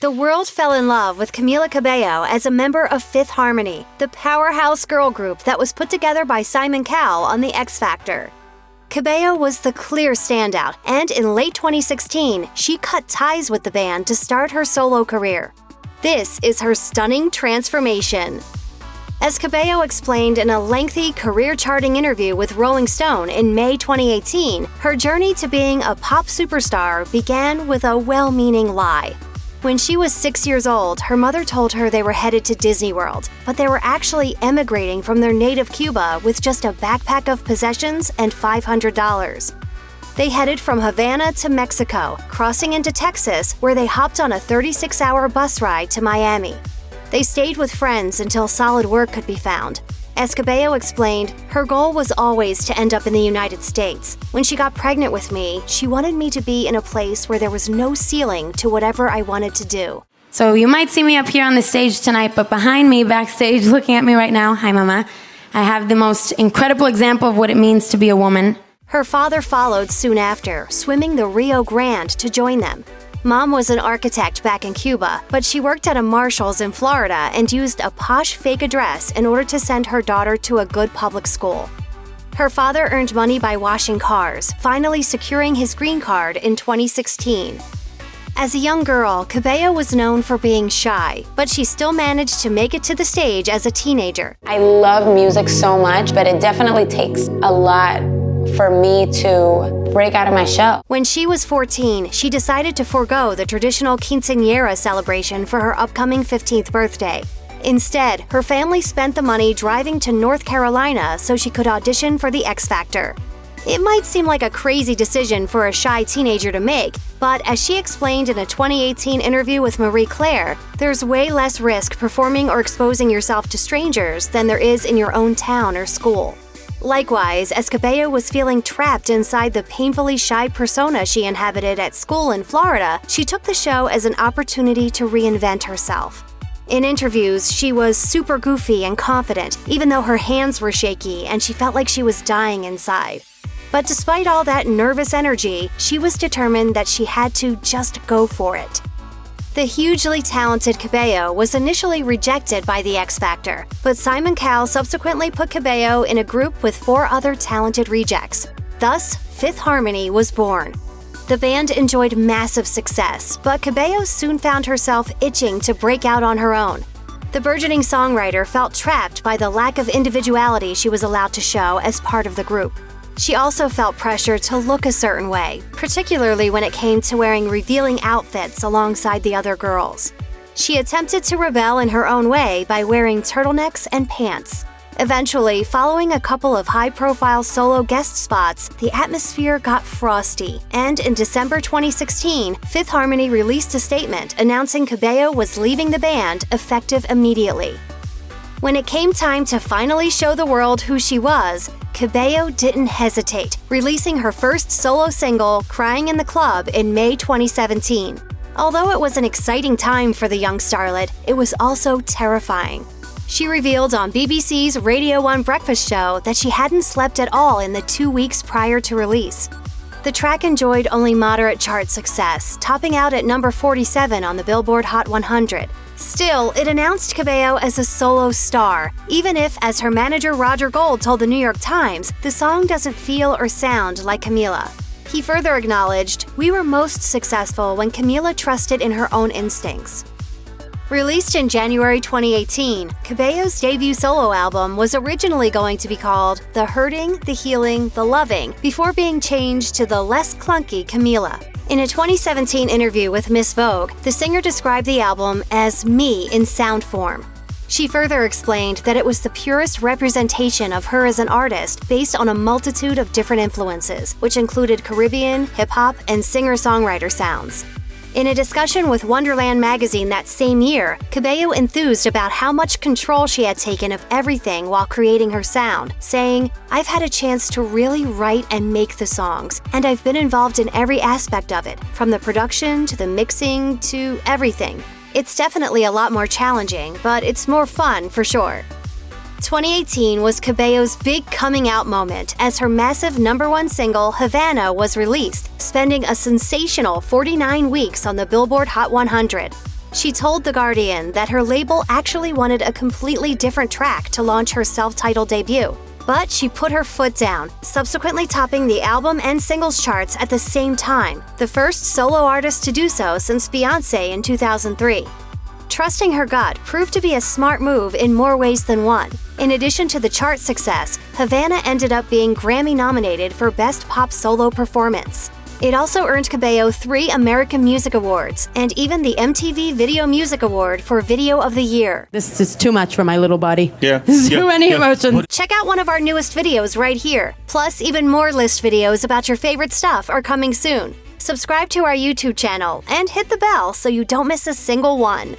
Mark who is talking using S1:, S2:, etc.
S1: The world fell in love with Camila Cabello as a member of Fifth Harmony, the powerhouse girl group that was put together by Simon Cowell on The X Factor. Cabello was the clear standout, and in late 2016, she cut ties with the band to start her solo career. This is her stunning transformation. As Cabello explained in a lengthy career-charting interview with Rolling Stone in May 2018, her journey to being a pop superstar began with a well-meaning lie. When she was 6 years old, her mother told her they were headed to Disney World, but they were actually emigrating from their native Cuba with just a backpack of possessions and $500. They headed from Havana to Mexico, crossing into Texas, where they hopped on a 36-hour bus ride to Miami. They stayed with friends until solid work could be found. As Cabello explained, her goal was always to end up in the United States. When she got pregnant with me, she wanted me to be in a place where there was no ceiling to whatever I wanted to do.
S2: So you might see me up here on the stage tonight, but behind me, backstage, looking at me right now, hi mama, I have the most incredible example of what it means to be a woman.
S1: Her father followed soon after, swimming the Rio Grande to join them. Mom was an architect back in Cuba, but she worked at a Marshall's in Florida and used a posh fake address in order to send her daughter to a good public school. Her father earned money by washing cars, finally securing his green card in 2016. As a young girl, Cabello was known for being shy, but she still managed to make it to the stage as a teenager.
S3: I love music so much, but it definitely takes a lot for me to break out of my shell.
S1: When she was 14, she decided to forego the traditional quinceañera celebration for her upcoming 15th birthday. Instead, her family spent the money driving to North Carolina so she could audition for The X Factor. It might seem like a crazy decision for a shy teenager to make, but as she explained in a 2018 interview with Marie Claire, there's way less risk performing or exposing yourself to strangers than there is in your own town or school. Likewise, as Cabello was feeling trapped inside the painfully shy persona she inhabited at school in Florida, she took the show as an opportunity to reinvent herself. In interviews, she was super goofy and confident, even though her hands were shaky and she felt like she was dying inside. But despite all that nervous energy, she was determined that she had to just go for it. The hugely talented Cabello was initially rejected by The X Factor, but Simon Cowell subsequently put Cabello in a group with 4 other talented rejects. Thus, Fifth Harmony was born. The band enjoyed massive success, but Cabello soon found herself itching to break out on her own. The burgeoning songwriter felt trapped by the lack of individuality she was allowed to show as part of the group. She also felt pressure to look a certain way, particularly when it came to wearing revealing outfits alongside the other girls. She attempted to rebel in her own way by wearing turtlenecks and pants. Eventually, following a couple of high-profile solo guest spots, the atmosphere got frosty, and in December 2016, Fifth Harmony released a statement announcing Cabello was leaving the band effective immediately. When it came time to finally show the world who she was, Cabello didn't hesitate, releasing her first solo single, Crying in the Club, in May 2017. Although it was an exciting time for the young starlet, it was also terrifying. She revealed on BBC's Radio 1 breakfast show that she hadn't slept at all in the 2 weeks prior to release. The track enjoyed only moderate chart success, topping out at number 47 on the Billboard Hot 100. Still, it announced Cabello as a solo star, even if, as her manager Roger Gold told the New York Times, the song doesn't feel or sound like Camila. He further acknowledged, "We were most successful when Camila trusted in her own instincts." Released in January 2018, Cabello's debut solo album was originally going to be called The Hurting, The Healing, The Loving, before being changed to the less clunky Camila. In a 2017 interview with Miss Vogue, the singer described the album as me in sound form. She further explained that it was the purest representation of her as an artist based on a multitude of different influences, which included Caribbean, hip-hop, and singer-songwriter sounds. In a discussion with Wonderland magazine that same year, Cabello enthused about how much control she had taken of everything while creating her sound, saying, "I've had a chance to really write and make the songs, and I've been involved in every aspect of it, from the production to the mixing to everything. It's definitely a lot more challenging, but it's more fun for sure." 2018 was Cabello's big coming out moment as her massive #1 single, Havana, was released, spending a sensational 49 weeks on the Billboard Hot 100. She told The Guardian that her label actually wanted a completely different track to launch her self-titled debut. But she put her foot down, subsequently topping the album and singles charts at the same time, the first solo artist to do so since Beyoncé in 2003. Trusting her gut proved to be a smart move in more ways than one. In addition to the chart success, Havana ended up being Grammy-nominated for Best Pop Solo Performance. It also earned Cabello 3 American Music Awards and even the MTV Video Music Award for Video of the Year.
S4: This is too much for my little body.
S5: Yeah.
S4: Too many emotions.
S1: Check out one of our newest videos right here. Plus, even more list videos about your favorite stuff are coming soon. Subscribe to our YouTube channel and hit the bell so you don't miss a single one.